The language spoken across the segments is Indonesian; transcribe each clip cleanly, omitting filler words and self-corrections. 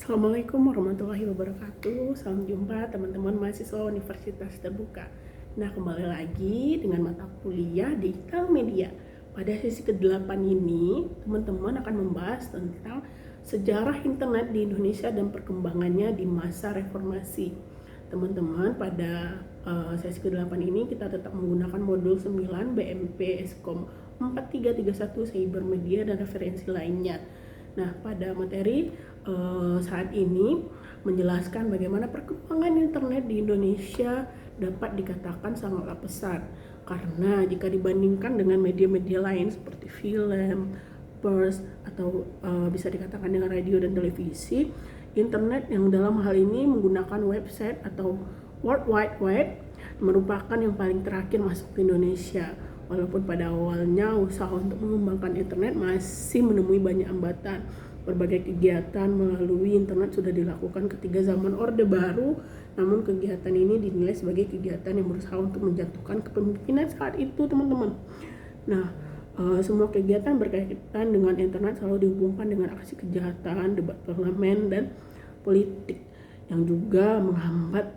Assalamualaikum warahmatullahi wabarakatuh. Salam jumpa teman-teman mahasiswa Universitas Terbuka. Nah, kembali lagi dengan mata kuliah Digital Media. Pada sesi ke-8 ini, teman-teman akan membahas tentang sejarah internet di Indonesia dan perkembangannya di masa reformasi. Teman-teman, pada sesi ke-8 ini kita tetap menggunakan modul 9 BMP Eskom 4331 Cybermedia dan referensi lainnya. Nah, pada materi saat ini menjelaskan bagaimana perkembangan internet di Indonesia dapat dikatakan sangatlah pesat, karena jika dibandingkan dengan media-media lain seperti film, pers, atau bisa dikatakan dengan radio dan televisi, internet yang dalam hal ini menggunakan website atau World Wide Web merupakan yang paling terakhir masuk ke Indonesia. Walaupun pada awalnya usaha untuk mengembangkan internet masih menemui banyak hambatan, berbagai kegiatan melalui internet sudah dilakukan ketika zaman Orde Baru, namun kegiatan ini dinilai sebagai kegiatan yang berusaha untuk menjatuhkan kepemimpinan saat itu, teman-teman. Nah, semua kegiatan berkaitan dengan internet selalu dihubungkan dengan aksi kejahatan, debat parlemen, dan politik yang juga menghambat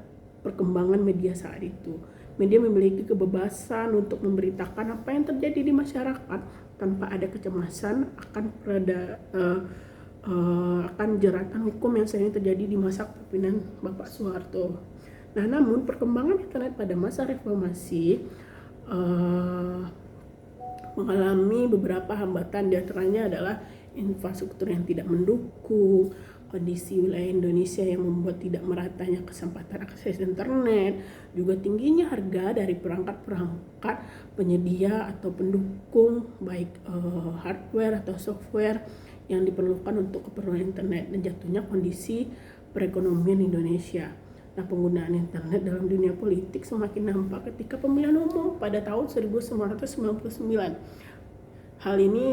perkembangan media saat itu. Media memiliki kebebasan untuk memberitakan apa yang terjadi di masyarakat tanpa ada kecemasan akan jeratan hukum yang sering terjadi di masa kepemimpinan Bapak Soeharto. Nah, namun perkembangan internet pada masa reformasi mengalami beberapa hambatan, diantaranya adalah infrastruktur yang tidak mendukung, kondisi wilayah Indonesia yang membuat tidak meratanya kesempatan akses internet, juga tingginya harga dari perangkat-perangkat penyedia atau pendukung baik hardware atau software yang diperlukan untuk keperluan internet, dan jatuhnya kondisi perekonomian Indonesia. Nah, penggunaan internet dalam dunia politik semakin nampak ketika pemilihan umum pada tahun 1999. Hal ini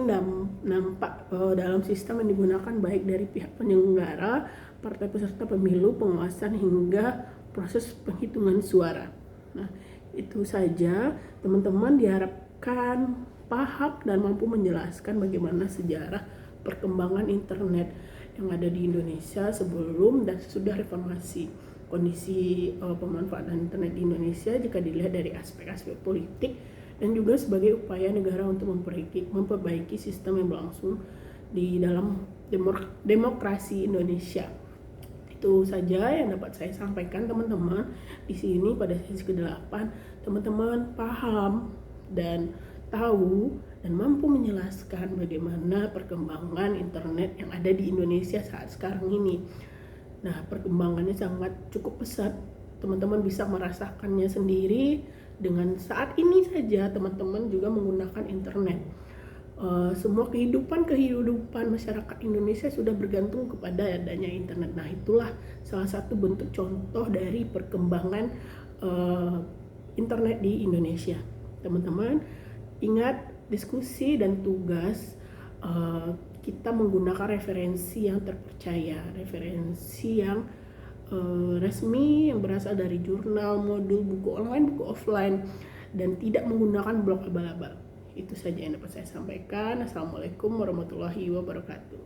nampak dalam sistem yang digunakan baik dari pihak penyelenggara, partai peserta pemilu, pengawasan, hingga proses penghitungan suara. Nah, itu saja teman-teman diharapkan paham dan mampu menjelaskan bagaimana sejarah perkembangan internet yang ada di Indonesia sebelum dan sesudah reformasi. Kondisi pemanfaatan internet di Indonesia jika dilihat dari aspek-aspek politik dan juga sebagai upaya negara untuk memperbaiki sistem yang berlangsung di dalam demokrasi Indonesia. Itu saja yang dapat saya sampaikan, teman-teman. Di sini pada sesi ke-8, teman-teman paham dan tahu dan mampu menjelaskan bagaimana perkembangan internet yang ada di Indonesia saat sekarang ini. Nah, perkembangannya sangat cukup pesat. Teman-teman bisa merasakannya sendiri. Dengan saat ini saja teman-teman juga menggunakan internet. Semua kehidupan masyarakat Indonesia sudah bergantung kepada adanya internet. Nah, itulah salah satu bentuk contoh dari perkembangan internet di Indonesia. Teman-teman, ingat diskusi dan tugas kita menggunakan referensi yang terpercaya, referensi yang resmi yang berasal dari jurnal, modul, buku online, buku offline, dan tidak menggunakan blog abal-abal. Itu saja yang dapat saya sampaikan. Assalamualaikum warahmatullahi wabarakatuh.